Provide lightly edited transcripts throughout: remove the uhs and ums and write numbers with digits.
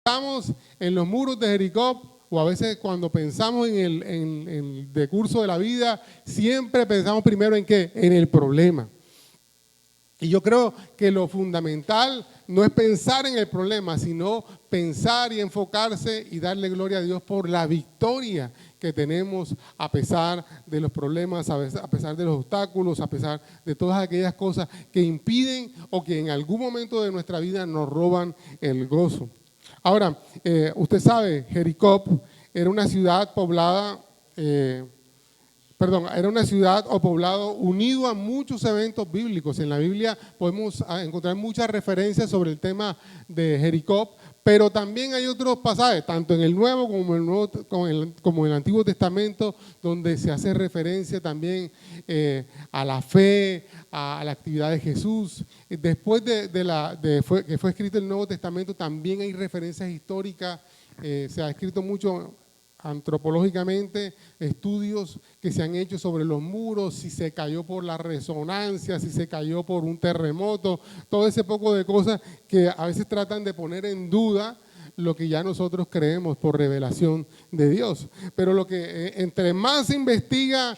Estamos en los muros de Jericó, o a veces cuando pensamos en el decurso de la vida, siempre pensamos primero en ¿qué? En el problema. Y yo creo que lo fundamental no es pensar en el problema, sino pensar y enfocarse y darle gloria a Dios por la victoria que tenemos a pesar de los problemas, a pesar de los obstáculos, a pesar de todas aquellas cosas que impiden o que en algún momento de nuestra vida nos roban el gozo. Ahora, usted sabe, Jericó era una ciudad poblada, era una ciudad o poblado unido a muchos eventos bíblicos. En la Biblia podemos encontrar muchas referencias sobre el tema de Jericó, pero también hay otros pasajes, tanto en el Nuevo como en el Antiguo Testamento, donde se hace referencia también a la fe, a la actividad de Jesús. Después que fue escrito el Nuevo Testamento, también hay referencias históricas, se ha escrito mucho antropológicamente, estudios que se han hecho sobre los muros, si se cayó por la resonancia, si se cayó por un terremoto, todo ese poco de cosas que a veces tratan de poner en duda lo que ya nosotros creemos por revelación de Dios. Pero lo que entre más se investiga,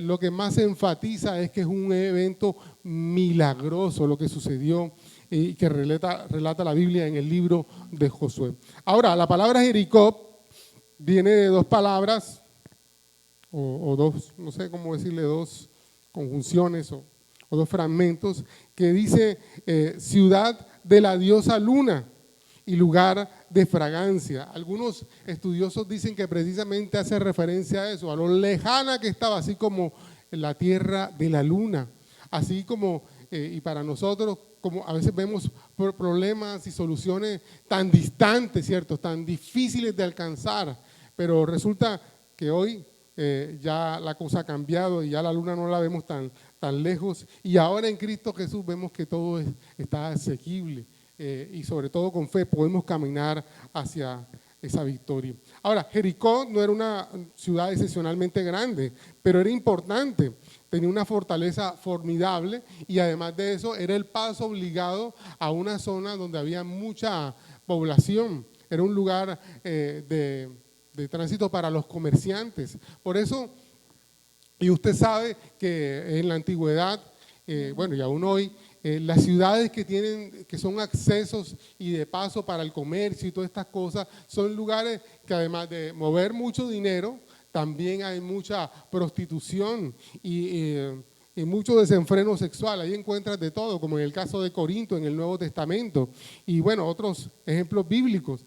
lo que más se enfatiza es que es un evento milagroso lo que sucedió y que relata la Biblia en el libro de Josué. Ahora, la palabra Jericó viene de dos palabras, o dos, no sé cómo decirle, dos conjunciones o dos fragmentos, que dice ciudad de la diosa Luna y lugar de fragancia. Algunos estudiosos dicen que precisamente hace referencia a eso, a lo lejana que estaba, así como la tierra de la luna, así como, y para nosotros, como a veces vemos problemas y soluciones tan distantes, ¿cierto?, tan difíciles de alcanzar, pero resulta que hoy ya la cosa ha cambiado y ya la luna no la vemos tan lejos, y ahora en Cristo Jesús vemos que todo está asequible y sobre todo con fe podemos caminar hacia esa victoria. Ahora, Jericó no era una ciudad excepcionalmente grande, pero era importante. Tenía una fortaleza formidable y además de eso era el paso obligado a una zona donde había mucha población. Era un lugar de tránsito para los comerciantes. Por eso, y usted sabe que en la antigüedad, y aún hoy, las ciudades que son accesos y de paso para el comercio y todas estas cosas, son lugares que además de mover mucho dinero, también hay mucha prostitución y mucho desenfreno sexual. Ahí encuentras de todo, como en el caso de Corinto en el Nuevo Testamento. Y bueno, otros ejemplos bíblicos,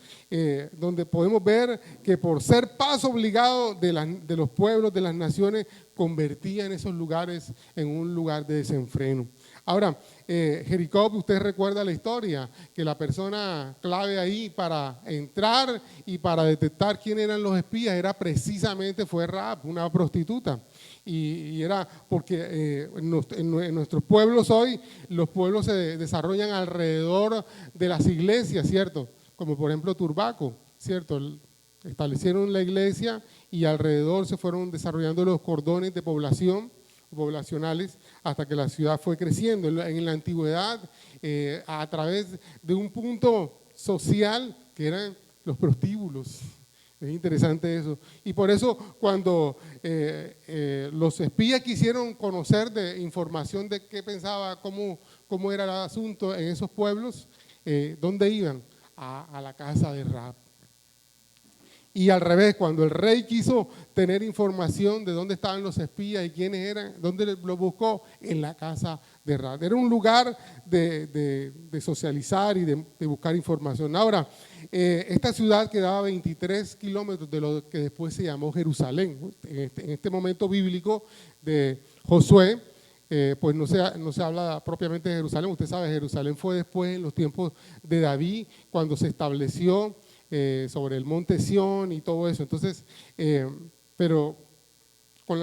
donde podemos ver que por ser paso obligado de los pueblos, de las naciones, convertían esos lugares en un lugar de desenfreno. Ahora, Jericó, usted recuerda la historia, que la persona clave ahí para entrar y para detectar quién eran los espías fue Rahab, una prostituta. Y era porque en nuestros pueblos hoy, los pueblos se desarrollan alrededor de las iglesias, ¿cierto? Como por ejemplo Turbaco, ¿cierto? Establecieron la iglesia y alrededor se fueron desarrollando los cordones de poblacionales hasta que la ciudad fue creciendo. En la antigüedad, a través de un punto social que eran los prostíbulos. Es interesante eso. Y por eso cuando los espías quisieron conocer de información de qué pensaba, cómo era el asunto en esos pueblos, ¿dónde iban? A la casa de Rahab. Y al revés, cuando el rey quiso tener información de dónde estaban los espías y quiénes eran, ¿dónde lo buscó? En la casa de Rahab. Era un lugar de socializar y de buscar información. Ahora, esta ciudad quedaba a 23 kilómetros de lo que después se llamó Jerusalén. En este momento bíblico de Josué, pues no se habla propiamente de Jerusalén. Usted sabe, Jerusalén fue después en los tiempos de David, cuando se estableció sobre el monte Sión y todo eso. Entonces, pero con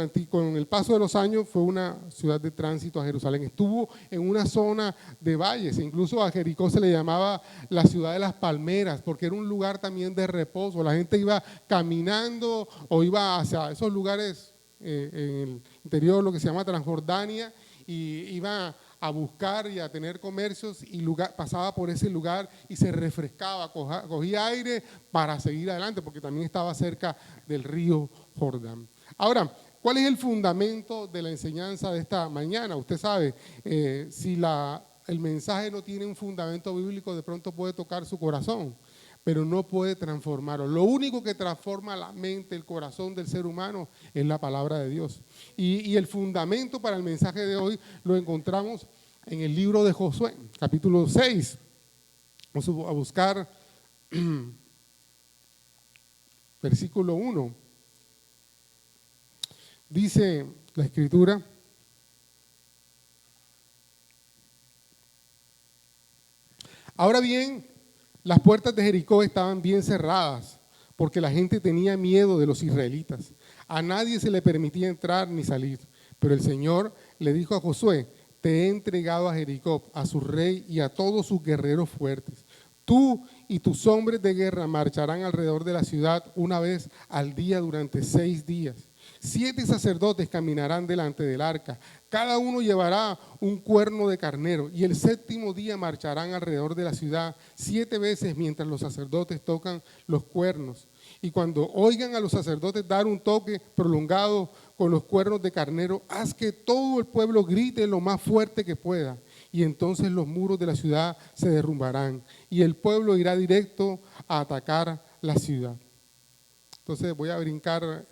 el paso de los años fue una ciudad de tránsito a Jerusalén. Estuvo en una zona de valles, incluso a Jericó se le llamaba la ciudad de las palmeras, porque era un lugar también de reposo. La gente iba caminando o iba hacia esos lugares en el interior, lo que se llama Transjordania, y iba a buscar y a tener comercios y pasaba por ese lugar y se refrescaba, cogía aire para seguir adelante, porque también estaba cerca del río Jordán. Ahora, ¿cuál es el fundamento de la enseñanza de esta mañana? Usted sabe, si el mensaje no tiene un fundamento bíblico, de pronto puede tocar su corazón, pero no puede transformarlo. Lo único que transforma la mente, el corazón del ser humano es la palabra de Dios. Y el fundamento para el mensaje de hoy lo encontramos en el libro de Josué, capítulo 6. Vamos a buscar versículo 1. Dice la Escritura: ahora bien, las puertas de Jericó estaban bien cerradas, porque la gente tenía miedo de los israelitas. A nadie se le permitía entrar ni salir. Pero el Señor le dijo a Josué: te he entregado a Jericó, a su rey y a todos sus guerreros fuertes. Tú y tus hombres de guerra marcharán alrededor de la ciudad una vez al día durante 6 días. 7 sacerdotes caminarán delante del arca, cada uno llevará un cuerno de carnero, y el 7º día marcharán alrededor de la ciudad 7 veces mientras los sacerdotes tocan los cuernos. Y cuando oigan a los sacerdotes dar un toque prolongado con los cuernos de carnero, haz que todo el pueblo grite lo más fuerte que pueda, y entonces los muros de la ciudad se derrumbarán, y el pueblo irá directo a atacar la ciudad. Entonces voy a brincar,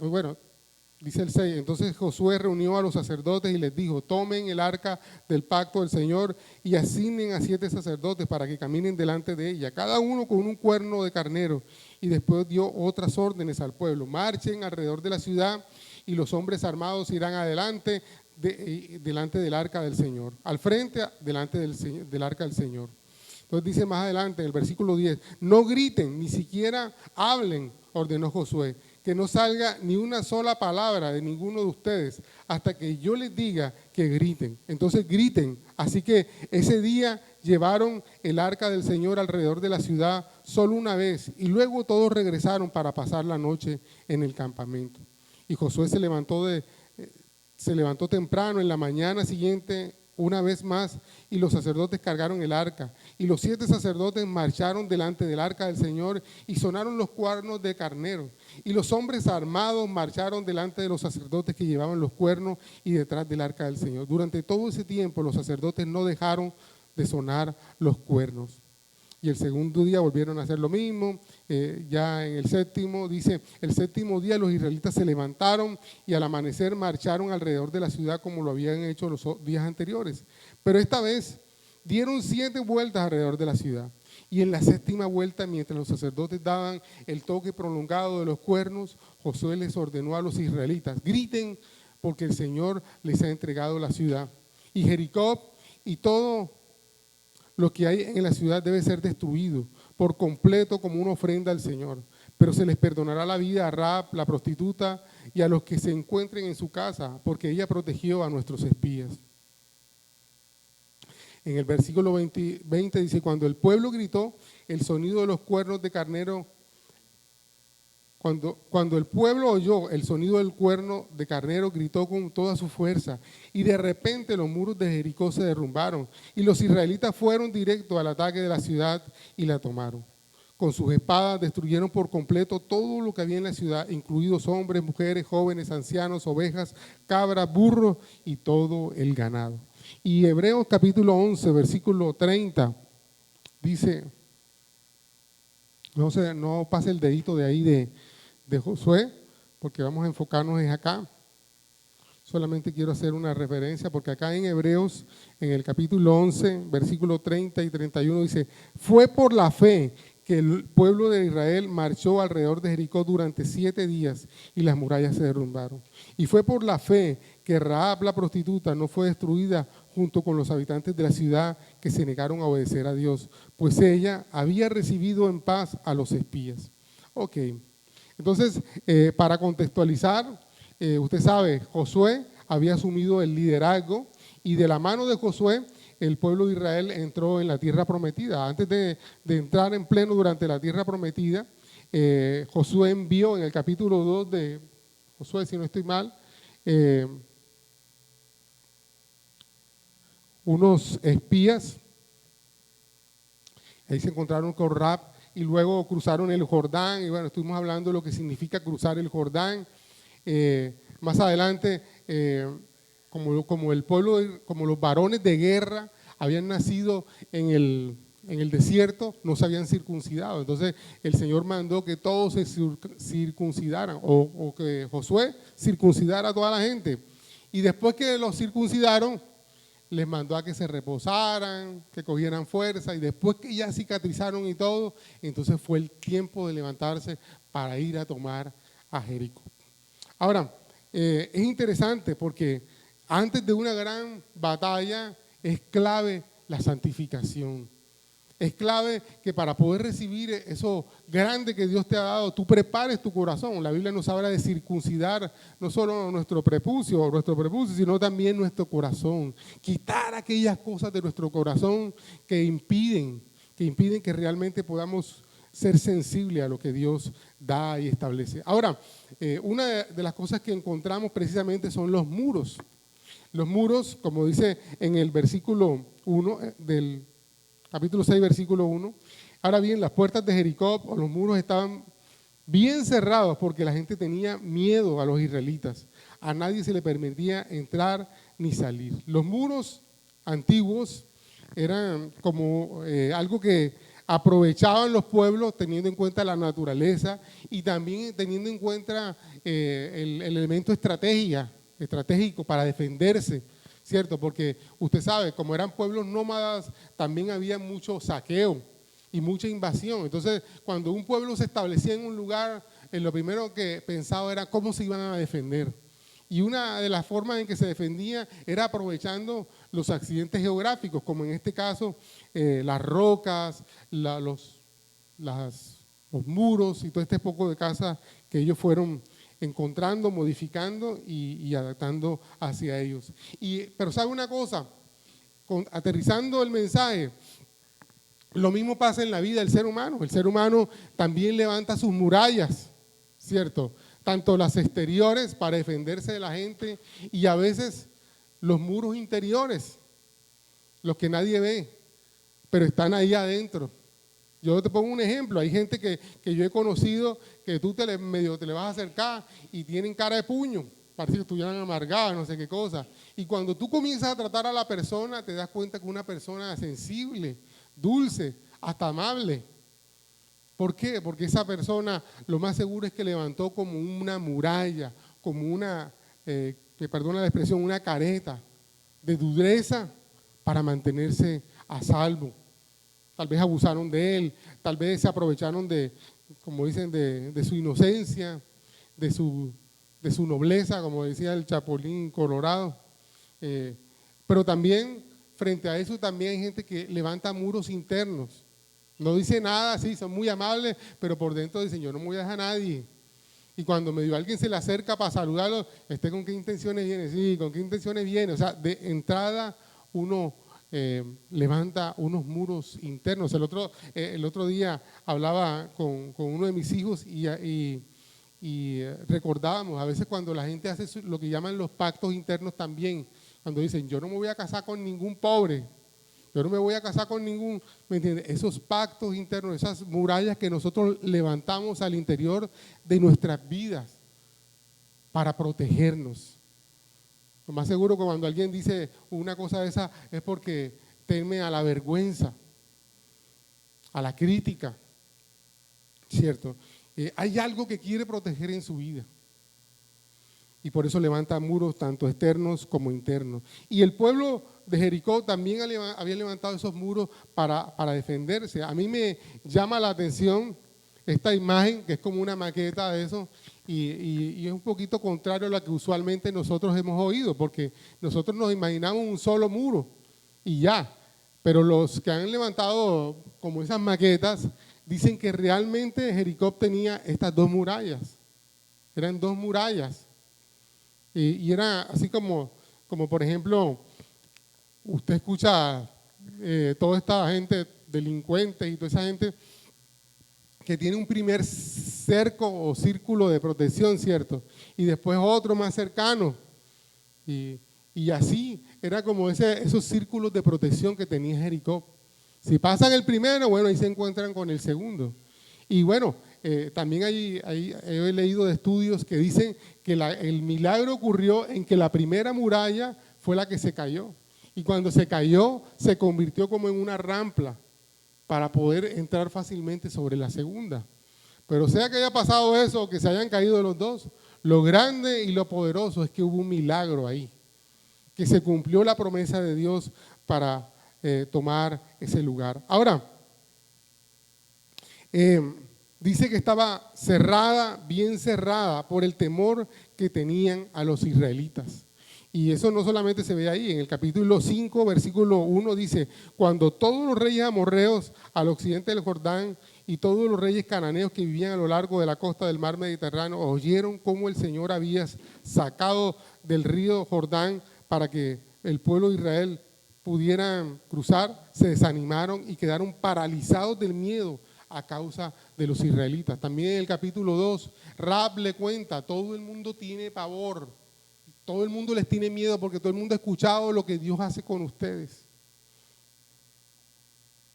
dice el 6, entonces Josué reunió a los sacerdotes y les dijo: tomen el arca del pacto del Señor y asignen a 7 sacerdotes para que caminen delante de ella, cada uno con un cuerno de carnero. Y después dio otras órdenes al pueblo: marchen alrededor de la ciudad y los hombres armados irán adelante delante del arca del Señor, al frente delante del arca del Señor. Entonces dice más adelante en el versículo 10, no griten, ni siquiera hablen, ordenó Josué, que no salga ni una sola palabra de ninguno de ustedes hasta que yo les diga que griten. Entonces griten. Así que ese día llevaron el arca del Señor alrededor de la ciudad solo una vez, y luego todos regresaron para pasar la noche en el campamento. Y Josué se levantó temprano en la mañana siguiente una vez más, y los sacerdotes cargaron el arca, y los 7 sacerdotes marcharon delante del arca del Señor y sonaron los cuernos de carnero, y los hombres armados marcharon delante de los sacerdotes que llevaban los cuernos y detrás del arca del Señor. Durante todo ese tiempo los sacerdotes no dejaron de sonar los cuernos. Y el segundo día volvieron a hacer lo mismo. Ya en el 7º, dice, el 7º día los israelitas se levantaron y al amanecer marcharon alrededor de la ciudad como lo habían hecho los días anteriores. Pero esta vez dieron 7 vueltas alrededor de la ciudad. Y en la 7ª vuelta, mientras los sacerdotes daban el toque prolongado de los cuernos, Josué les ordenó a los israelitas: griten, porque el Señor les ha entregado la ciudad. Y Jericó y todo lo que hay en la ciudad debe ser destruido por completo como una ofrenda al Señor. Pero se les perdonará la vida a Rahab, la prostituta, y a los que se encuentren en su casa, porque ella protegió a nuestros espías. En el versículo 20 dice: cuando el pueblo gritó, el sonido de los cuernos de carnero, cuando el pueblo oyó el sonido del cuerno de carnero, gritó con toda su fuerza, y de repente los muros de Jericó se derrumbaron, y los israelitas fueron directo al ataque de la ciudad y la tomaron. Con sus espadas destruyeron por completo todo lo que había en la ciudad, incluidos hombres, mujeres, jóvenes, ancianos, ovejas, cabras, burros y todo el ganado. Y Hebreos capítulo 11, versículo 30, dice, no pase el dedito de ahí de Josué, porque vamos a enfocarnos en acá. Solamente quiero hacer una referencia, porque acá en Hebreos, en el capítulo 11, versículo 30 y 31, dice: fue por la fe que el pueblo de Israel marchó alrededor de Jericó durante 7 días y las murallas se derrumbaron. Y fue por la fe que Rahab la prostituta no fue destruida junto con los habitantes de la ciudad que se negaron a obedecer a Dios, pues ella había recibido en paz a los espías. Ok, entonces para contextualizar, usted sabe, Josué había asumido el liderazgo y de la mano de Josué el pueblo de Israel entró en la tierra prometida. Antes de entrar en pleno durante la tierra prometida, Josué envió en el capítulo 2 de Josué, si no estoy mal, unos espías. Ahí se encontraron con Rahab y luego cruzaron el Jordán. Y bueno, estuvimos hablando de lo que significa cruzar el Jordán. Más adelante, como el pueblo, como los varones de guerra habían nacido en el desierto, no se habían circuncidado. Entonces el Señor mandó que todos se circuncidaran, o que Josué circuncidara a toda la gente. Y después que los circuncidaron, les mandó a que se reposaran, que cogieran fuerza, y después que ya cicatrizaron y todo, entonces fue el tiempo de levantarse para ir a tomar a Jericó. Ahora, es interesante porque antes de una gran batalla es clave la santificación. Es clave que para poder recibir eso grande que Dios te ha dado, tú prepares tu corazón. La Biblia nos habla de circuncidar no solo nuestro prepucio, sino también nuestro corazón. Quitar aquellas cosas de nuestro corazón que impiden que realmente podamos ser sensibles a lo que Dios da y establece. Ahora, una de las cosas que encontramos precisamente son los muros. Los muros, como dice en el versículo 1 del capítulo 6, versículo 1. Ahora bien, las puertas de Jericó, o los muros, estaban bien cerrados porque la gente tenía miedo a los israelitas. A nadie se le permitía entrar ni salir. Los muros antiguos eran como algo que aprovechaban los pueblos teniendo en cuenta la naturaleza y también teniendo en cuenta el elemento estratégico para defenderse, ¿cierto? Porque usted sabe, como eran pueblos nómadas, también había mucho saqueo y mucha invasión. Entonces, cuando un pueblo se establecía en un lugar, lo primero que pensaba era cómo se iban a defender. Y una de las formas en que se defendía era aprovechando los accidentes geográficos, como en este caso las rocas, los muros y todo este poco de casas que ellos fueron encontrando, modificando y adaptando hacia ellos. Pero ¿sabe una cosa? Aterrizando el mensaje, lo mismo pasa en la vida del ser humano. El ser humano también levanta sus murallas, ¿cierto? Tanto las exteriores para defenderse de la gente y a veces los muros interiores, los que nadie ve, pero están ahí adentro. Yo te pongo un ejemplo, hay gente que yo he conocido que tú medio te le vas a acercar y tienen cara de puño, parece que estuvieran amargadas, no sé qué cosa. Y cuando tú comienzas a tratar a la persona, te das cuenta que es una persona sensible, dulce, hasta amable. ¿Por qué? Porque esa persona lo más seguro es que levantó como una muralla, como una, perdona la expresión, una careta de dureza para mantenerse a salvo. Tal vez abusaron de él, tal vez se aprovecharon de, como dicen, de su inocencia, de su nobleza, como decía el Chapulín Colorado. Pero también, frente a eso, también hay gente que levanta muros internos. No dice nada, sí, son muy amables, pero por dentro dicen, yo no me voy a dejar a nadie. Y cuando medio alguien se le acerca para saludarlo, ¿con qué intenciones viene? Sí, ¿con qué intenciones viene? O sea, de entrada uno levanta unos muros internos. El otro día hablaba con uno de mis hijos y recordábamos, a veces cuando la gente hace lo que llaman los pactos internos también, cuando dicen, yo no me voy a casar con ningún pobre, yo no me voy a casar con ningún, ¿me entiendes? Esos pactos internos, esas murallas que nosotros levantamos al interior de nuestras vidas para protegernos. Lo más seguro que cuando alguien dice una cosa de esa es porque teme a la vergüenza, a la crítica, ¿cierto? Hay algo que quiere proteger en su vida. Y por eso levanta muros tanto externos como internos. Y el pueblo de Jericó también había levantado esos muros para defenderse. A mí me llama la atención esta imagen, que es como una maqueta de eso, y es un poquito contrario a lo que usualmente nosotros hemos oído, porque nosotros nos imaginamos un solo muro y ya. Pero los que han levantado como esas maquetas dicen que realmente Jericó tenía estas dos murallas. Eran dos murallas. Y era así como por ejemplo, usted escucha toda esta gente, delincuentes y toda esa gente que tiene un primer cerco o círculo de protección, ¿cierto? Y después otro más cercano. Y Y así era como esos círculos de protección que tenía Jericó. Si pasan el primero, bueno, ahí se encuentran con el segundo. Y bueno, también he leído de estudios que dicen que el milagro ocurrió en que la primera muralla fue la que se cayó. Y cuando se cayó, se convirtió como en una rampa para poder entrar fácilmente sobre la segunda. Pero sea que haya pasado eso o que se hayan caído los dos, lo grande y lo poderoso es que hubo un milagro ahí, que se cumplió la promesa de Dios para tomar ese lugar. Ahora, dice que estaba cerrada, bien cerrada, por el temor que tenían a los israelitas. Y eso no solamente se ve ahí, en el capítulo 5, versículo 1 dice, cuando todos los reyes amorreos al occidente del Jordán y todos los reyes cananeos que vivían a lo largo de la costa del mar Mediterráneo oyeron cómo el Señor había sacado del río Jordán para que el pueblo de Israel pudieran cruzar, se desanimaron y quedaron paralizados del miedo a causa de los israelitas. También en el capítulo 2, Rahab le cuenta, todo el mundo tiene pavor, todo el mundo les tiene miedo porque todo el mundo ha escuchado lo que Dios hace con ustedes.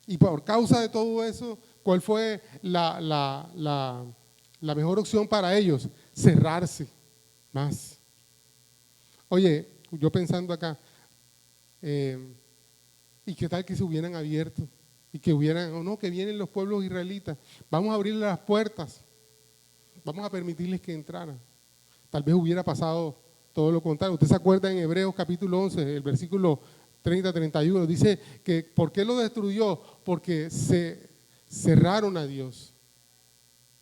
Y por causa de todo eso, ¿cuál fue la mejor opción para ellos? Cerrarse más. Oye, yo pensando acá, ¿y qué tal que se hubieran abierto? Y que hubieran, o no, que vienen los pueblos israelitas, vamos a abrirles las puertas, vamos a permitirles que entraran. Tal vez hubiera pasado todo lo contrario. Usted se acuerda en Hebreos capítulo 11, el versículo 30-31, dice que ¿por qué lo destruyó? Porque se cerraron a Dios,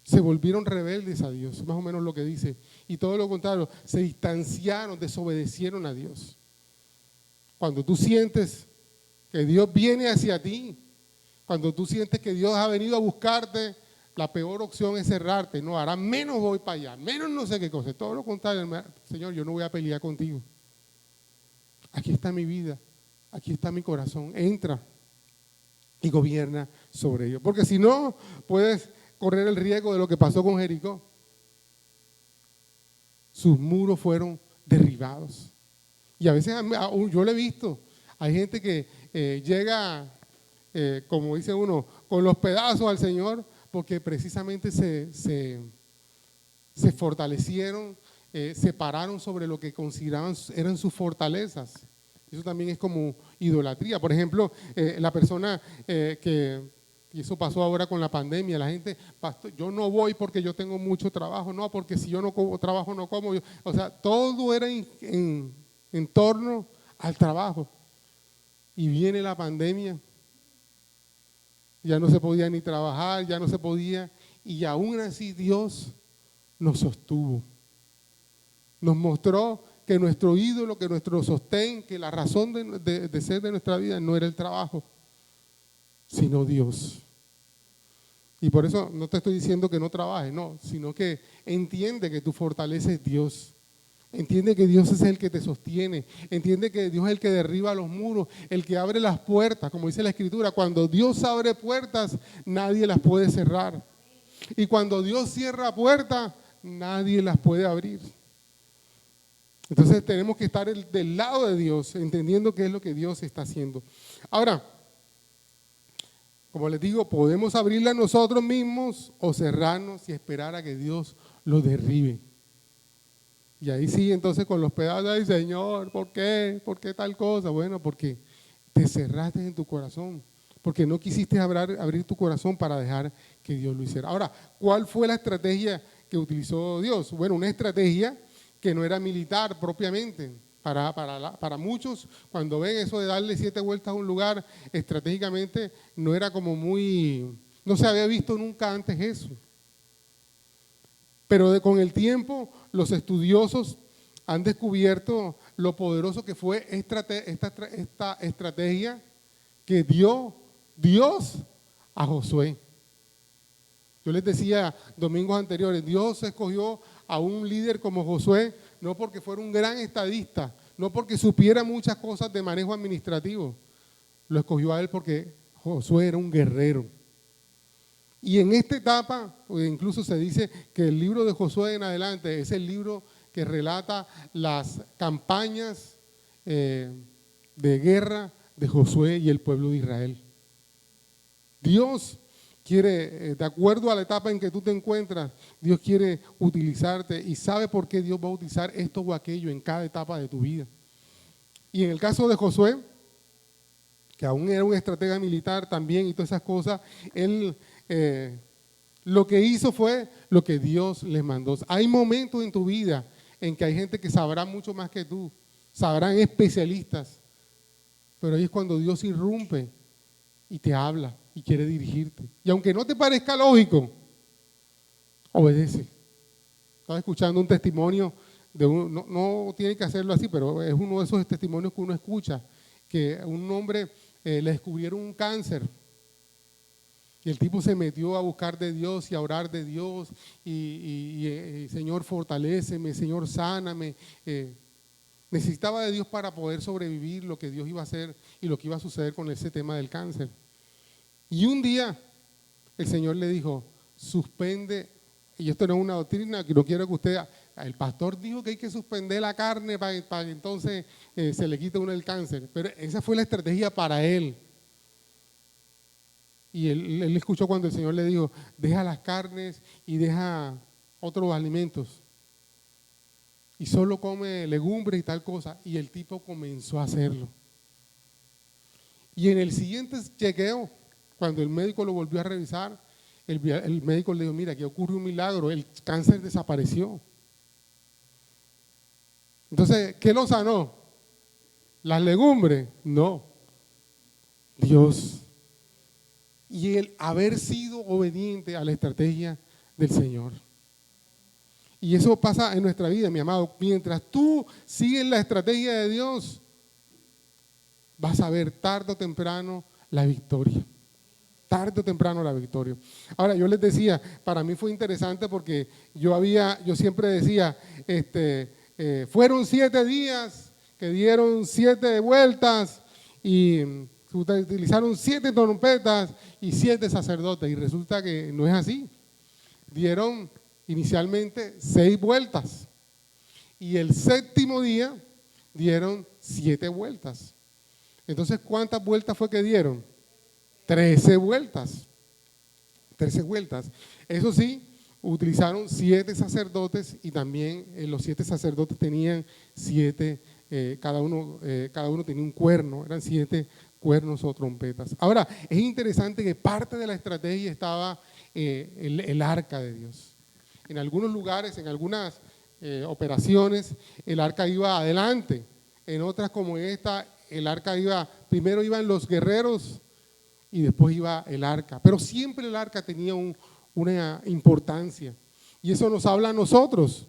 se volvieron rebeldes a Dios, más o menos lo que dice. Y todo lo contrario, se distanciaron, desobedecieron a Dios. Cuando tú sientes que Dios viene hacia ti, cuando tú sientes que Dios ha venido a buscarte, la peor opción es cerrarte. No, ahora menos voy para allá, menos no sé qué cosa. Todo lo contrario, Señor, yo no voy a pelear contigo. Aquí está mi vida, aquí está mi corazón. Entra y gobierna sobre ello. Porque si no, puedes correr el riesgo de lo que pasó con Jericó. Sus muros fueron derribados. Y a veces yo lo he visto. Hay gente que llega, como dice uno, con los pedazos al Señor, porque precisamente se fortalecieron, se pararon sobre lo que consideraban eran sus fortalezas. Eso también es como idolatría. Por ejemplo, la persona y eso pasó ahora con la pandemia, la gente, pastor, yo no voy porque yo tengo mucho trabajo, no, porque si yo no trabajo no como. O sea, todo era en torno al trabajo. Y viene la pandemia, ya no se podía ni trabajar, ya no se podía, y aún así Dios nos sostuvo. Nos mostró que nuestro ídolo, que nuestro sostén, que la razón de ser de nuestra vida no era el trabajo, sino Dios. Y por eso no te estoy diciendo que no trabajes, no, sino que entiende que tu fortaleza es Dios. Entiende que Dios es el que te sostiene. Entiende que Dios es el que derriba los muros, el que abre las puertas, como dice la Escritura. Cuando Dios abre puertas, nadie las puede cerrar. Y cuando Dios cierra puertas, nadie las puede abrir. Entonces tenemos que estar del lado de Dios, entendiendo qué es lo que Dios está haciendo. Ahora, como les digo, podemos abrirla nosotros mismos o cerrarnos y esperar a que Dios lo derribe. Y ahí sí, entonces con los pedazos, ay Señor, ¿por qué? ¿Por qué tal cosa? Bueno, porque te cerraste en tu corazón, porque no quisiste abrir tu corazón para dejar que Dios lo hiciera. Ahora, ¿cuál fue la estrategia que utilizó Dios? Bueno, una estrategia que no era militar propiamente. Para muchos, cuando ven eso de darle 7 vueltas a un lugar, estratégicamente no era como no se había visto nunca antes eso. Pero con el tiempo, los estudiosos han descubierto lo poderoso que fue esta estrategia que dio Dios a Josué. Yo les decía domingos anteriores, Dios escogió a un líder como Josué, no porque fuera un gran estadista, no porque supiera muchas cosas de manejo administrativo, lo escogió a él porque Josué era un guerrero. Y en esta etapa, incluso se dice que el libro de Josué en adelante es el libro que relata las campañas de guerra de Josué y el pueblo de Israel. Dios quiere, de acuerdo a la etapa en que tú te encuentras, Dios quiere utilizarte y sabe por qué Dios va a utilizar esto o aquello en cada etapa de tu vida. Y en el caso de Josué, que aún era un estratega militar también y todas esas cosas, él lo que hizo fue lo que Dios les mandó. Hay momentos en tu vida en que hay gente que sabrá mucho más que tú, sabrán especialistas, pero ahí es cuando Dios irrumpe y te habla y quiere dirigirte. Y aunque no te parezca lógico, obedece. Estaba escuchando un testimonio de no tiene que hacerlo así, pero es uno de esos testimonios que uno escucha, que a un hombre le descubrieron un cáncer. Y el tipo se metió a buscar de Dios y a orar de Dios y Señor, fortaléceme, Señor, sáname. Necesitaba de Dios para poder sobrevivir lo que Dios iba a hacer y lo que iba a suceder con ese tema del cáncer. Y un día el Señor le dijo, suspende, y esto no es una doctrina, que no quiero que usted, el pastor dijo que hay que suspender la carne para que entonces se le quite uno el cáncer, pero esa fue la estrategia para él. Y él escuchó cuando el Señor le dijo, deja las carnes y deja otros alimentos. Y solo come legumbres y tal cosa. Y el tipo comenzó a hacerlo. Y en el siguiente chequeo, cuando el médico lo volvió a revisar, el médico le dijo, mira, aquí ocurrió un milagro, el cáncer desapareció. Entonces, ¿qué lo sanó? ¿Las legumbres? No. Dios. Y el haber sido obediente a la estrategia del Señor. Y eso pasa en nuestra vida, mi amado. Mientras tú sigues la estrategia de Dios, vas a ver tarde o temprano la victoria. Tarde o temprano la victoria. Ahora, yo les decía, para mí fue interesante porque yo siempre decía, fueron 7 días que dieron 7 vueltas y utilizaron 7 trompetas y 7 sacerdotes, y resulta que no es así. Dieron inicialmente 6 vueltas y el 7º día dieron 7 vueltas. Entonces, ¿cuántas vueltas fue que dieron? 13 vueltas. 13 vueltas. Eso sí, utilizaron 7 sacerdotes y también los 7 sacerdotes tenían 7, cada uno tenía un cuerno, eran 7 cuernos o trompetas. Ahora, es interesante que parte de la estrategia estaba el arca de Dios. En algunos lugares, en algunas operaciones, el arca iba adelante. En otras como esta, el arca primero iban los guerreros y después iba el arca. Pero siempre el arca tenía una importancia. Y eso nos habla a nosotros.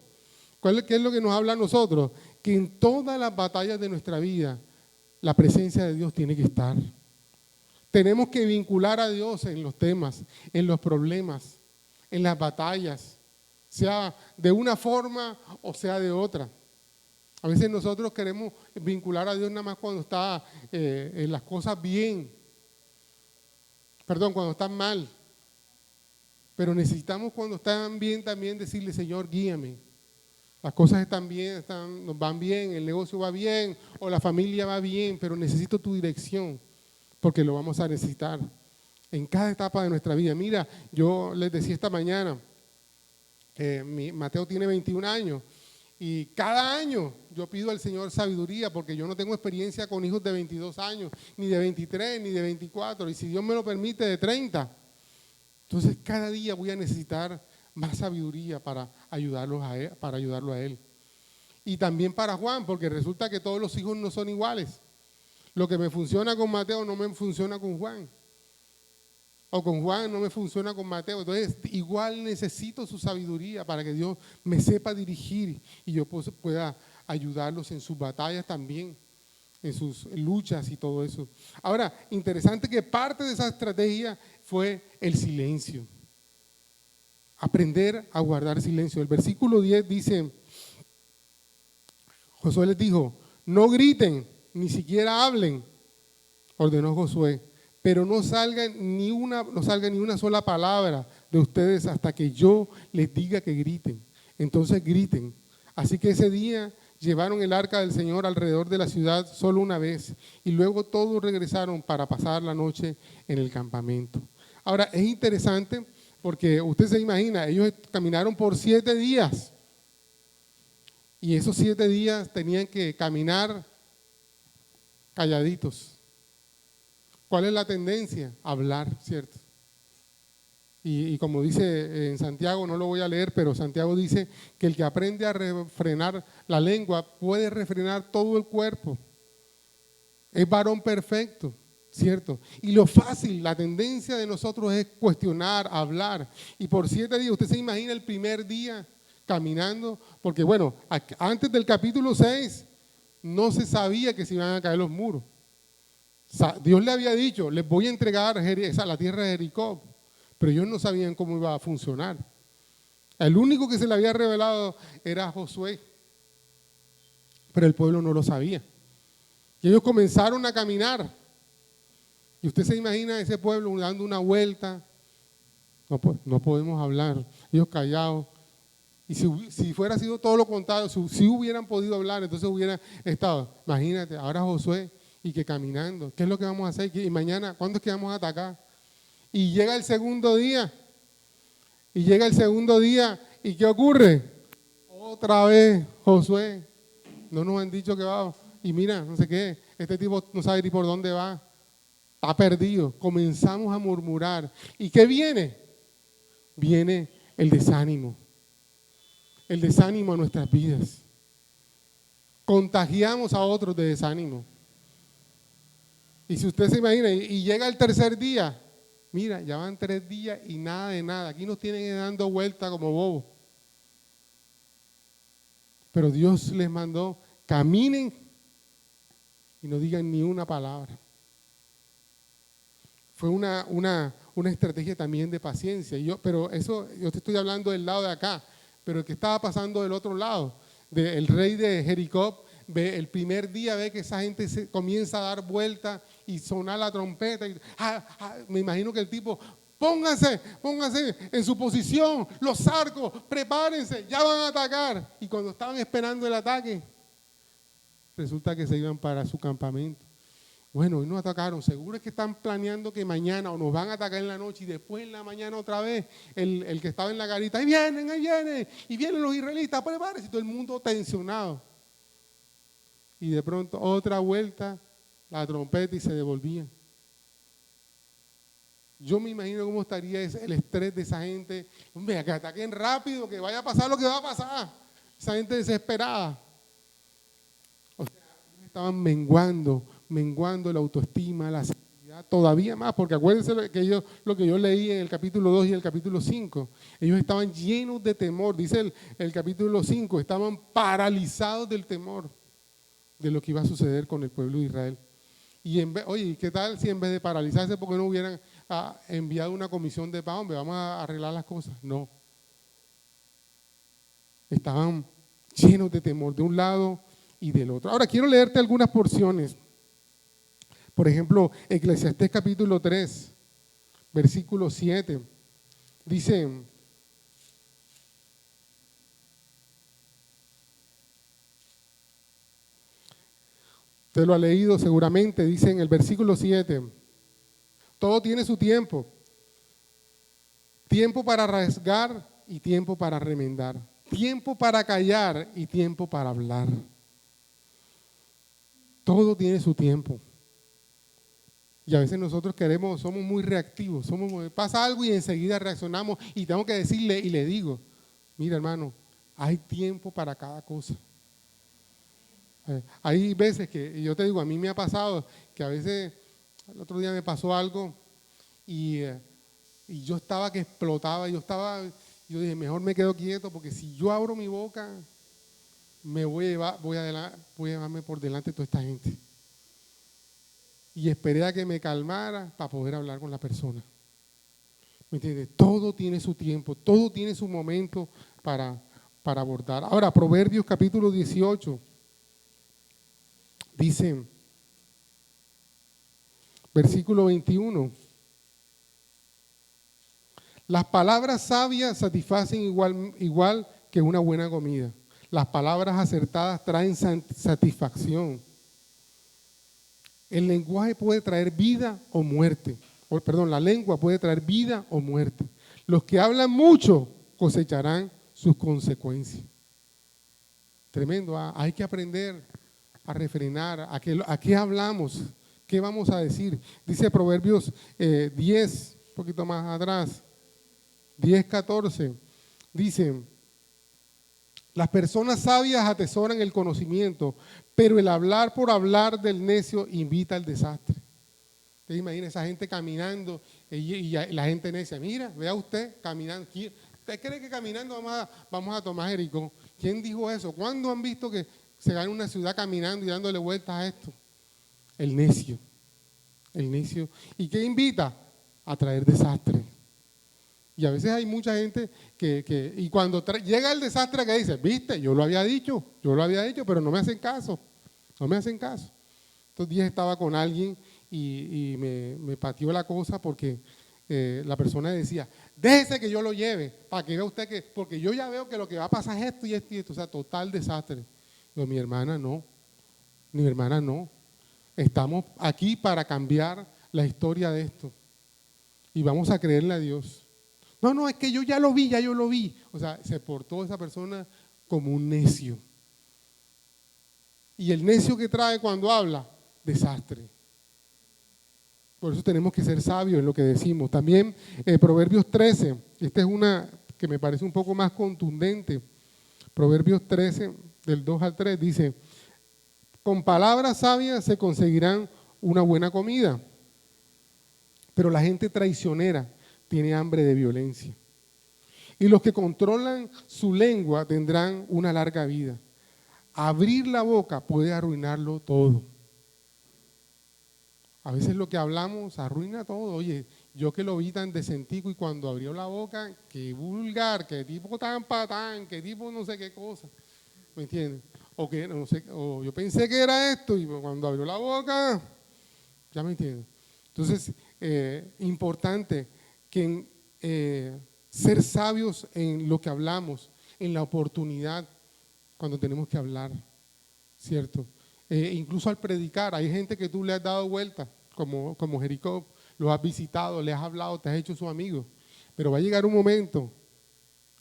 ¿Qué es lo que nos habla a nosotros? Que en todas las batallas de nuestra vida, la presencia de Dios tiene que estar. Tenemos que vincular a Dios en los temas, en los problemas, en las batallas, sea de una forma o sea de otra. A veces nosotros queremos vincular a Dios nada más cuando está en las cosas bien, cuando están mal. Pero necesitamos cuando están bien también decirle, Señor, guíame. Las cosas están bien, nos van bien, el negocio va bien o la familia va bien, pero necesito tu dirección porque lo vamos a necesitar en cada etapa de nuestra vida. Mira, yo les decía esta mañana, Mateo tiene 21 años y cada año yo pido al Señor sabiduría porque yo no tengo experiencia con hijos de 22 años, ni de 23, ni de 24, y si Dios me lo permite, de 30. Entonces cada día voy a necesitar más sabiduría para ayudarlo a él. Y también para Juan, porque resulta que todos los hijos no son iguales. Lo que me funciona con Mateo no me funciona con Juan. O con Juan no me funciona con Mateo. Entonces igual necesito su sabiduría para que Dios me sepa dirigir y yo pueda ayudarlos en sus batallas también, en sus luchas y todo eso. Ahora, interesante que parte de esa estrategia fue el silencio. Aprender a guardar silencio. El versículo 10 dice, Josué les dijo, no griten, ni siquiera hablen, ordenó Josué, pero no salga ni una sola palabra de ustedes hasta que yo les diga que griten. Entonces griten. Así que ese día llevaron el arca del Señor alrededor de la ciudad solo una vez y luego todos regresaron para pasar la noche en el campamento. Ahora, es interesante porque usted se imagina, ellos caminaron por 7 días y esos 7 días tenían que caminar calladitos. ¿Cuál es la tendencia? Hablar, ¿cierto? Y como dice en Santiago, no lo voy a leer, pero Santiago dice que el que aprende a refrenar la lengua puede refrenar todo el cuerpo. Es varón perfecto, ¿cierto? Y lo fácil, la tendencia de nosotros es cuestionar, hablar. Y por 7 días, usted se imagina el primer día caminando, porque bueno, antes del capítulo 6 no se sabía que se iban a caer los muros. Dios le había dicho, les voy a entregar la tierra de Jericó, pero ellos no sabían cómo iba a funcionar. El único que se le había revelado era Josué, pero el pueblo no lo sabía. Y ellos comenzaron a caminar. Y usted se imagina ese pueblo dando una vuelta. No podemos hablar, ellos callados. Y si fuera sido todo lo contrario, si hubieran podido hablar, entonces hubieran estado. Imagínate, ahora Josué y que caminando. ¿Qué es lo que vamos a hacer? Y mañana, ¿cuándo es que vamos a atacar? Y llega el segundo día. Y ¿qué ocurre? Otra vez Josué. No nos han dicho que va. Y mira, no sé qué, este tipo no sabe ni por dónde va. Está perdido. Comenzamos a murmurar. ¿Y qué viene? Viene el desánimo. El desánimo a nuestras vidas. Contagiamos a otros de desánimo. Y si usted se imagina, y llega el tercer día, mira, ya van 3 días y nada de nada. Aquí nos tienen dando vuelta como bobos. Pero Dios les mandó, caminen y no digan ni una palabra. Fue una estrategia también de paciencia. Pero eso, yo te estoy hablando del lado de acá, pero el que estaba pasando del otro lado, el rey de Jericó, el primer día ve que esa gente se comienza a dar vuelta y sonar la trompeta. Me imagino que el tipo, pónganse en su posición, los arcos, prepárense, ya van a atacar. Y cuando estaban esperando el ataque, resulta que se iban para su campamento. Bueno, hoy nos atacaron, seguro es que están planeando que mañana o nos van a atacar en la noche y después en la mañana otra vez el que estaba en la garita, ahí vienen, y vienen los israelitas, prepárense, y todo el mundo tensionado. Y de pronto otra vuelta, la trompeta y se devolvían. Yo me imagino cómo estaría el estrés de esa gente. Hombre, que ataquen rápido, que vaya a pasar lo que va a pasar. Esa gente desesperada. O sea, estaban menguando la autoestima, la seguridad, todavía más, porque acuérdense lo que yo leí en el capítulo 2 y el capítulo 5. Ellos estaban llenos de temor, dice el capítulo 5, estaban paralizados del temor de lo que iba a suceder con el pueblo de Israel. Y oye, ¿qué tal si en vez de paralizarse porque no hubieran enviado una comisión de paz, hombre, vamos a arreglar las cosas? No. Estaban llenos de temor de un lado y del otro. Ahora quiero leerte algunas porciones. Por ejemplo, Eclesiastés capítulo 3, versículo 7. Dice: usted lo ha leído seguramente, dice en el versículo 7, todo tiene su tiempo, tiempo para rasgar y tiempo para remendar, tiempo para callar y tiempo para hablar. Todo tiene su tiempo. Y a veces nosotros somos muy reactivos, pasa algo y enseguida reaccionamos y tengo que decirle y le digo, mira hermano, hay tiempo para cada cosa. Hay veces que, yo te digo, a mí me ha pasado que a veces, el otro día me pasó algo y yo estaba que explotaba, yo dije, mejor me quedo quieto porque si yo abro mi boca, voy a llevarme por delante de toda esta gente. Y esperé a que me calmara para poder hablar con la persona. ¿Me entiendes? Todo tiene su tiempo, todo tiene su momento para abordar. Ahora, Proverbios capítulo 18. Dice, versículo 21, las palabras sabias satisfacen igual que una buena comida. Las palabras acertadas traen satisfacción. El lenguaje puede traer vida o muerte. La lengua puede traer vida o muerte. Los que hablan mucho cosecharán sus consecuencias. Tremendo, ¿ah? Hay que aprender a refrenar, a qué hablamos, qué vamos a decir. Dice Proverbios 10, un poquito más atrás, 10:14, dice: las personas sabias atesoran el conocimiento, pero el hablar por hablar del necio invita al desastre. Usted imagina esa gente caminando y la gente necia, mira, vea usted caminando. ¿Usted cree que caminando vamos a tomar Jericó? ¿Quién dijo eso? ¿Cuándo han visto que se gana una ciudad caminando y dándole vueltas a esto? El necio. El necio. ¿Y qué invita? A traer desastre. Y a veces hay mucha gente y cuando llega el desastre que dice, viste, yo lo había dicho, pero no me hacen caso. No me hacen caso. Estos días estaba con alguien y me pateó la cosa porque la persona decía, déjese que yo lo lleve, para que vea usted porque yo ya veo que lo que va a pasar es esto y esto y esto, o sea, total desastre. Yo, mi hermana no. Estamos aquí para cambiar la historia de esto y vamos a creerle a Dios. No, es que yo ya lo vi. O sea, se portó esa persona como un necio. Y el necio que trae cuando habla, desastre. Por eso tenemos que ser sabios en lo que decimos. También Proverbios 13, esta es una que me parece un poco más contundente. Proverbios 13, del 2 al 3, dice: con palabras sabias se conseguirán una buena comida, pero la gente traicionera tiene hambre de violencia. Y los que controlan su lengua tendrán una larga vida. Abrir la boca puede arruinarlo todo. A veces lo que hablamos arruina todo. Oye, yo que lo vi tan decentico y cuando abrió la boca, qué vulgar, qué tipo tan patán, qué tipo no sé qué cosa. ¿Me entiendes? O yo pensé que era esto y cuando abrió la boca, ya me entiendes. Entonces, importante que ser sabios en lo que hablamos, en la oportunidad, cuando tenemos que hablar, ¿cierto? Incluso al predicar, hay gente que tú le has dado vuelta, como Jericó, lo has visitado, le has hablado, te has hecho su amigo, pero va a llegar un momento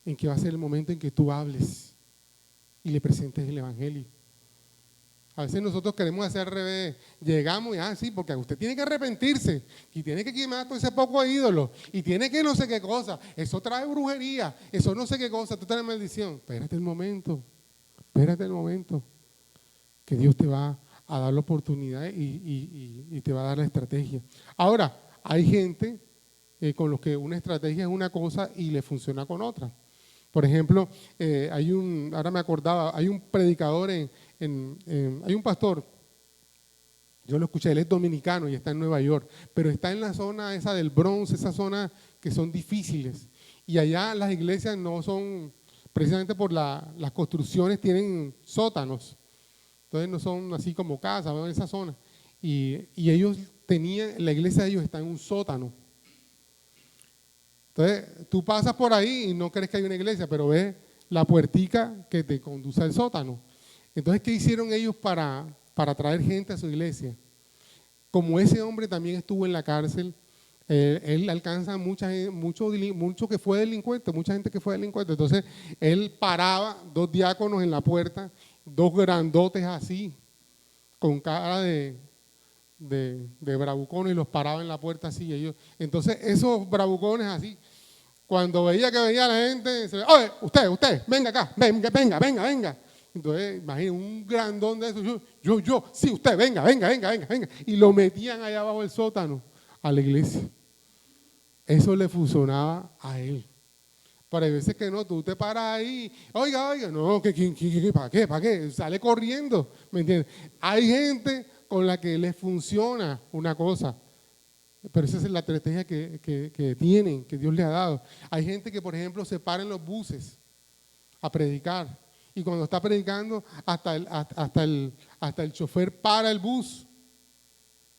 en que va a ser el momento en que tú hables y le presentes el evangelio. A veces nosotros queremos hacer al revés, llegamos y sí, porque usted tiene que arrepentirse y tiene que quemar todo ese poco de ídolos y tiene que no sé qué cosa, eso trae brujería, eso no sé qué cosa, tú traes maldición. Espérate el momento que Dios te va a dar la oportunidad y te va a dar la estrategia. Ahora, hay gente con los que una estrategia es una cosa y le funciona con otra. Por ejemplo, ahora me acordaba, hay un predicador, hay un pastor, yo lo escuché, él es dominicano y está en Nueva York, pero está en la zona esa del Bronx, esa zona que son difíciles. Y allá las iglesias no son, precisamente por las construcciones tienen sótanos, entonces no son así como casas, en esa zona. Y ellos la iglesia de ellos está en un sótano. Entonces, tú pasas por ahí y no crees que hay una iglesia, pero ves la puertica que te conduce al sótano. Entonces, ¿qué hicieron ellos para traer gente a su iglesia? Como ese hombre también estuvo en la cárcel, él alcanza mucho que fue delincuente, mucha gente que fue delincuente. Entonces, él paraba 2 diáconos en la puerta, 2 grandotes así, con cara de bravucones, y los paraba en la puerta así. Entonces, esos bravucones así, cuando veía que venía la gente, oye, usted, venga acá, venga. Entonces, imagínate, un grandón de esos, yo, sí, usted, venga. Y lo metían allá abajo del sótano a la iglesia. Eso le funcionaba a él. Pero hay veces que no, tú te paras ahí, oiga, no, ¿para qué? Sale corriendo, ¿me entiendes? Hay gente con la que les funciona una cosa, pero esa es la estrategia que tienen, que Dios les ha dado. Hay gente que, por ejemplo, se para en los buses a predicar y cuando está predicando hasta el chofer para el bus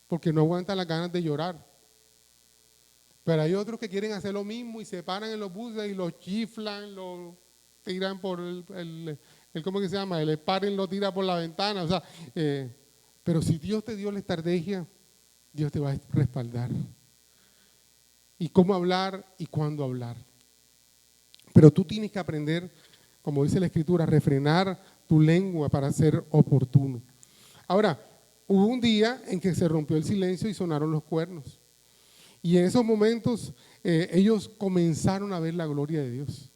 porque no aguanta las ganas de llorar. Pero hay otros que quieren hacer lo mismo y se paran en los buses y los chiflan, los tiran por él ¿cómo que se llama? El sparring lo tira por la ventana, o sea, pero si Dios te dio la estrategia, Dios te va a respaldar. Y cómo hablar y cuándo hablar. Pero tú tienes que aprender, como dice la Escritura, a refrenar tu lengua para ser oportuno. Ahora, hubo un día en que se rompió el silencio y sonaron los cuernos. Y en esos momentos ellos comenzaron a ver la gloria de Dios.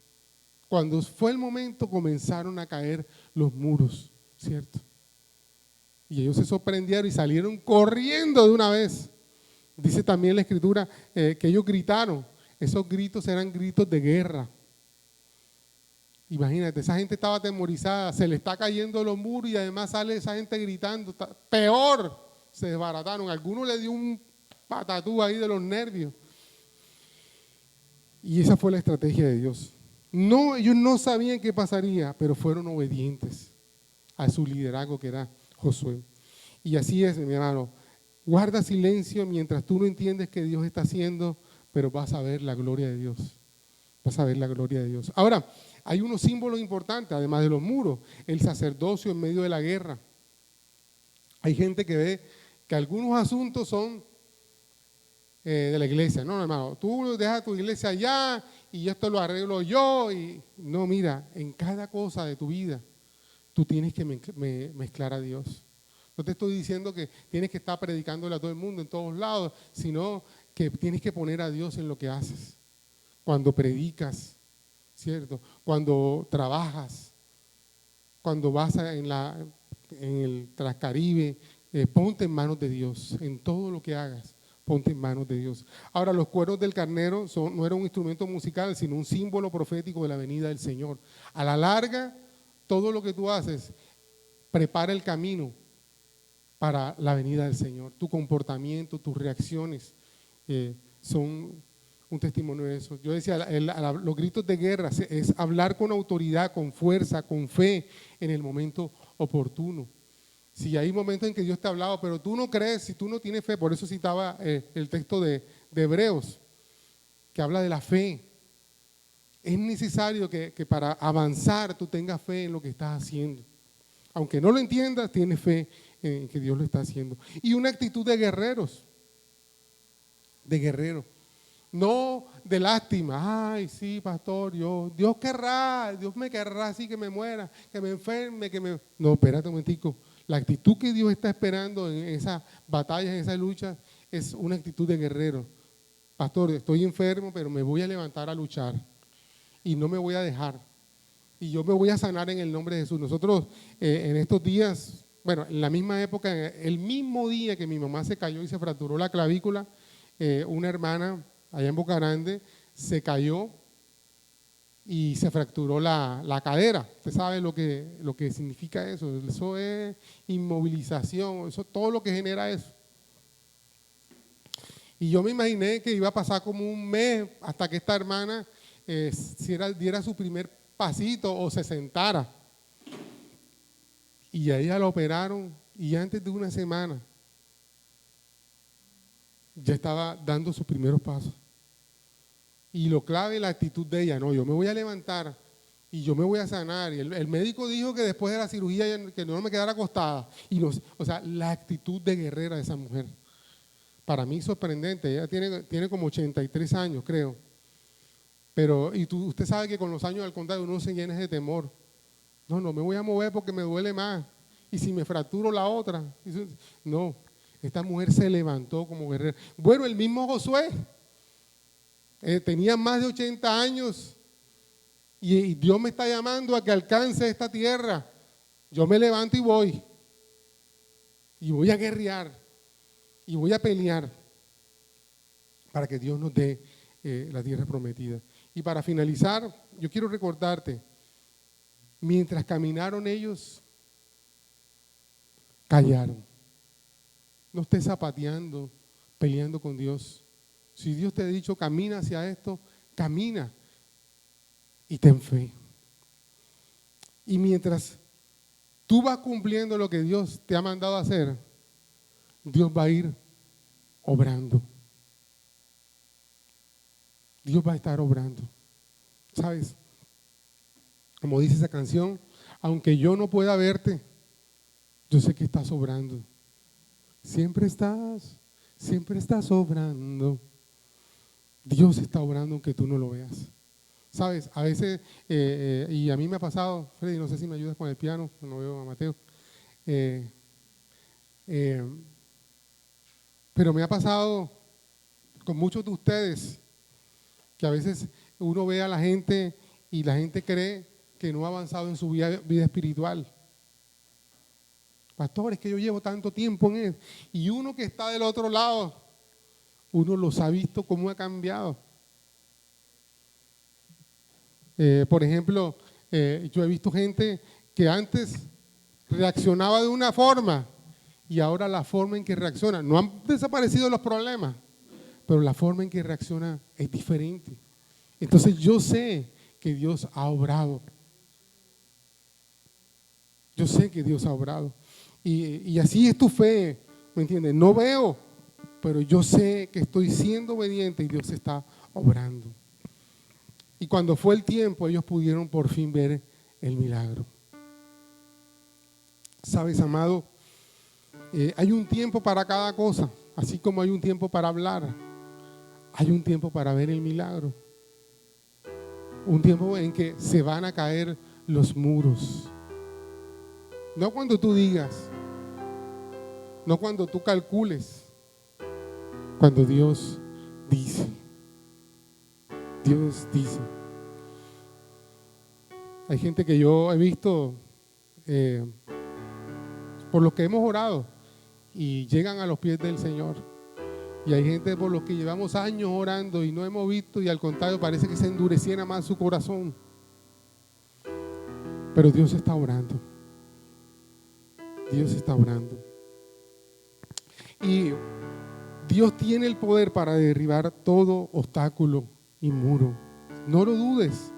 Cuando fue el momento comenzaron a caer los muros, ¿cierto? Y ellos se sorprendieron y salieron corriendo de una vez. Dice también la Escritura que ellos gritaron. Esos gritos eran gritos de guerra. Imagínate, esa gente estaba atemorizada, se le está cayendo los muros y además sale esa gente gritando. Peor, se desbarataron. Algunos le dio un patatú ahí de los nervios. Y esa fue la estrategia de Dios. No, ellos no sabían qué pasaría, pero fueron obedientes a su liderazgo que era Josué. Y así es, mi hermano. Guarda silencio mientras tú no entiendes qué Dios está haciendo, pero vas a ver la gloria de Dios. Vas a ver la gloria de Dios. Ahora, hay unos símbolos importantes, además de los muros. El sacerdocio en medio de la guerra. Hay gente que ve que algunos asuntos son de la iglesia. No, hermano, tú dejas tu iglesia allá y esto lo arreglo yo. Y no, mira, en cada cosa de tu vida tú tienes que mezclar a Dios. No te estoy diciendo que tienes que estar predicándole a todo el mundo en todos lados, sino que tienes que poner a Dios en lo que haces. Cuando predicas, ¿cierto? Cuando trabajas, cuando vas en el Transcaribe, ponte en manos de Dios. En todo lo que hagas, ponte en manos de Dios. Ahora, los cuernos del carnero no era un instrumento musical, sino un símbolo profético de la venida del Señor. A la larga, todo lo que tú haces prepara el camino para la venida del Señor. Tu comportamiento, tus reacciones son un testimonio de eso. Yo decía, los gritos de guerra es hablar con autoridad, con fuerza, con fe en el momento oportuno. Si hay momentos en que Dios te ha hablado, pero tú no crees, si tú no tienes fe, por eso citaba el texto de Hebreos, que habla de la fe. Es necesario que para avanzar tú tengas fe en lo que estás haciendo. Aunque no lo entiendas, tienes fe en que Dios lo está haciendo. Y una actitud de guerreros, no de lástima. Ay, sí, pastor, Dios querrá, Dios me querrá así que me muera, que me enferme, No, espérate un momentico. La actitud que Dios está esperando en esas batallas, en esa lucha, es una actitud de guerrero. Pastor, estoy enfermo, pero me voy a levantar a luchar y no me voy a dejar. Y yo me voy a sanar en el nombre de Jesús. Nosotros en estos días, bueno, en la misma época, el mismo día que mi mamá se cayó y se fracturó la clavícula, una hermana allá en Boca Grande se cayó y se fracturó la cadera. Usted sabe lo que significa eso. Eso es inmovilización, eso, todo lo que genera eso. Y yo me imaginé que iba a pasar como un mes hasta que esta hermana diera su primer pasito o se sentara. Y a ella la operaron y antes de una semana ya estaba dando sus primeros pasos. Y lo clave es la actitud de ella. No, yo me voy a levantar y yo me voy a sanar. Y el médico dijo que después de la cirugía que no me quedara acostada. O sea, la actitud de guerrera de esa mujer. Para mí sorprendente. Ella tiene como 83 años, creo. Pero, usted sabe que con los años al contrario uno se llena de temor. No me voy a mover porque me duele más. Y si me fracturo la otra. No, esta mujer se levantó como guerrera. Bueno, el mismo Josué tenía más de 80 años y Dios me está llamando a que alcance esta tierra. Yo me levanto y voy. Y voy a guerrear. Y voy a pelear para que Dios nos dé la tierra prometida. Y para finalizar, yo quiero recordarte, mientras caminaron ellos, callaron. No estés zapateando, peleando con Dios. Si Dios te ha dicho camina hacia esto, camina y ten fe. Y mientras tú vas cumpliendo lo que Dios te ha mandado a hacer, Dios va a ir obrando. Dios va a estar obrando. ¿Sabes? Como dice esa canción, aunque yo no pueda verte, yo sé que estás obrando. Siempre estás obrando. Dios está obrando aunque tú no lo veas. Sabes, a veces, y a mí me ha pasado, Freddy, no sé si me ayudas con el piano, no veo a Mateo, pero me ha pasado con muchos de ustedes, que a veces uno ve a la gente y la gente cree que no ha avanzado en su vida espiritual. Pastor, es que yo llevo tanto tiempo en él. Y uno que está del otro lado, uno los ha visto cómo ha cambiado. Por ejemplo, yo he visto gente que antes reaccionaba de una forma y ahora la forma en que reacciona, no han desaparecido los problemas, pero la forma en que reacciona es diferente. Entonces yo sé que Dios ha obrado. Yo sé que Dios ha obrado. Y así es tu fe, ¿me entiendes? No veo, pero yo sé que estoy siendo obediente y Dios está obrando. Y cuando fue el tiempo, ellos pudieron por fin ver el milagro. ¿Sabes, amado? Hay un tiempo para cada cosa, así como hay un tiempo para hablar. Hay un tiempo para ver el milagro. Un tiempo en que se van a caer los muros. No cuando tú digas, no cuando tú calcules, cuando Dios dice. Dios dice. Hay gente que yo he visto por los que hemos orado y llegan a los pies del Señor. Y hay gente por los que llevamos años orando y no hemos visto, y al contrario parece que se endureciera más su corazón. Pero Dios está orando. Dios está orando. Y Dios tiene el poder para derribar todo obstáculo y muro. No lo dudes.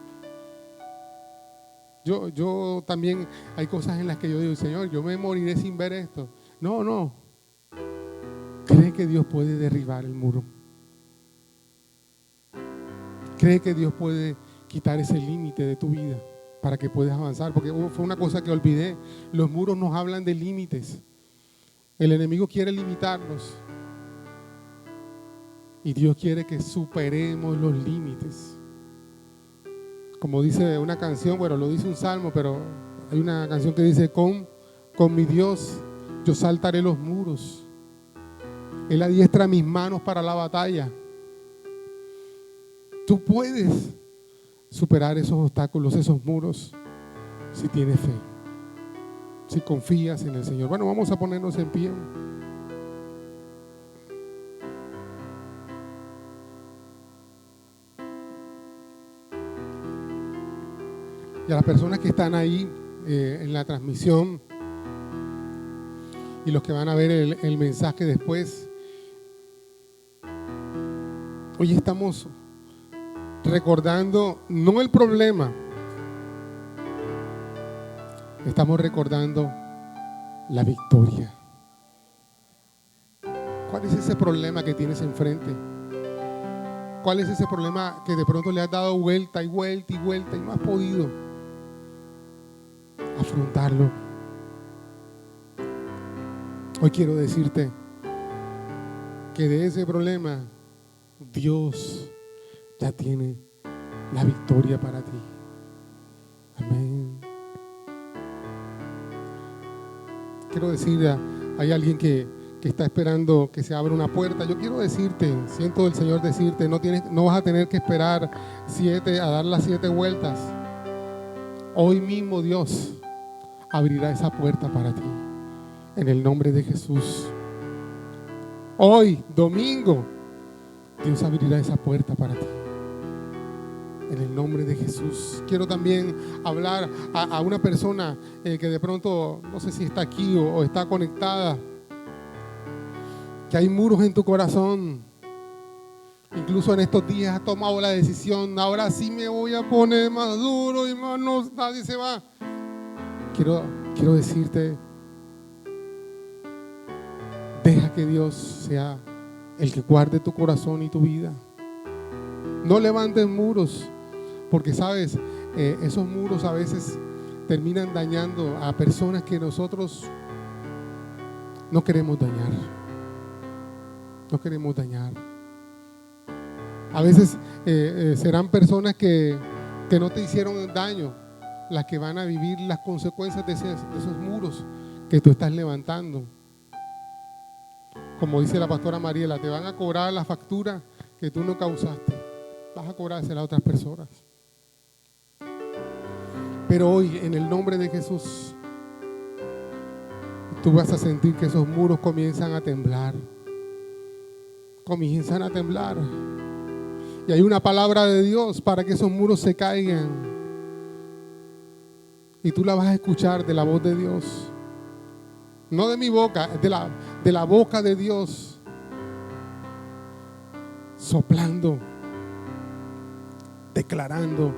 Yo también hay cosas en las que yo digo, Señor, yo me moriré sin ver esto. No. Cree que Dios puede derribar el muro. Cree que Dios puede quitar ese límite de tu vida para que puedas avanzar. Porque fue una cosa que olvidé. Los muros nos hablan de límites. El enemigo quiere limitarnos. Y Dios quiere que superemos los límites. Como dice una canción, bueno, lo dice un salmo, pero hay una canción que dice, con mi Dios yo saltaré los muros. Él adiestra mis manos para la batalla. Tú puedes superar esos obstáculos, esos muros, si tienes fe, si confías en el Señor. Bueno, vamos a ponernos en pie. Y a las personas que están ahí en la transmisión y los que van a ver el mensaje después, hoy estamos recordando no el problema, estamos recordando la victoria. ¿Cuál es ese problema que tienes enfrente? ¿Cuál es ese problema que de pronto le has dado vuelta y vuelta y vuelta y no has podido afrontarlo? Hoy quiero decirte que de ese problema Dios ya tiene la victoria para ti. Amén. Quiero decir, hay alguien que está esperando que se abra una puerta. Yo quiero decirte, siento del Señor decirte, no vas a tener que esperar a dar las 7 vueltas. Hoy mismo Dios abrirá esa puerta para ti, en el nombre de Jesús. Hoy, domingo, Dios abrirá esa puerta para ti, en el nombre de Jesús. Quiero también hablar a una persona que de pronto, no sé si está aquí o está conectada, que hay muros en tu corazón. Incluso en estos días has tomado la decisión, ahora sí me voy a poner más duro y más nadie se va. Quiero decirte, deja que Dios sea el que guarde tu corazón y tu vida. No levantes muros, porque sabes, esos muros a veces terminan dañando a personas que nosotros no queremos dañar. No queremos dañar. A veces serán personas que no te hicieron daño las que van a vivir las consecuencias de esos muros que tú estás levantando. Como dice la pastora Mariela, te van a cobrar la factura que tú no causaste. Vas a cobrársela a otras personas. Pero hoy, en el nombre de Jesús, tú vas a sentir que esos muros comienzan a temblar. Comienzan a temblar. Y hay una palabra de Dios para que esos muros se caigan. Y tú la vas a escuchar de la voz de Dios. No de mi boca, de la boca de Dios. Soplando, declarando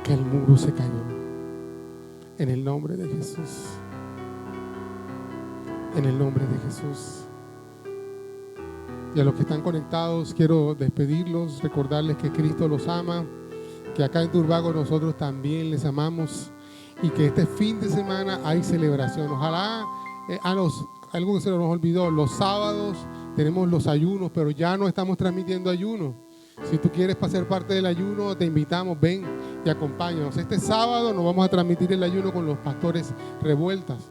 que el muro se cayó. En el nombre de Jesús. En el nombre de Jesús. Y a los que están conectados, quiero despedirlos, recordarles que Cristo los ama, que acá en Turbago nosotros también les amamos y que este fin de semana hay celebración. Ojalá, algo que se nos olvidó, los sábados tenemos los ayunos, pero ya no estamos transmitiendo ayuno. Si tú quieres ser parte del ayuno, te invitamos, ven y acompáñanos. Este sábado nos vamos a transmitir el ayuno con los pastores Revueltas.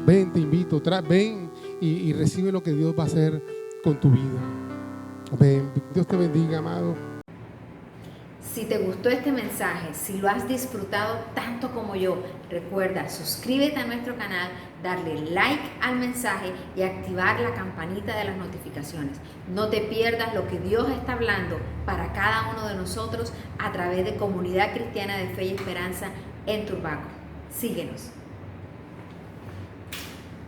Ven, te invito, ven y recibe lo que Dios va a hacer con tu vida. Ven, Dios te bendiga, amado. Si te gustó este mensaje, si lo has disfrutado tanto como yo, recuerda, suscríbete a nuestro canal, darle like al mensaje y activar la campanita de las notificaciones. No te pierdas lo que Dios está hablando para cada uno de nosotros a través de Comunidad Cristiana de Fe y Esperanza en Turbago. Síguenos.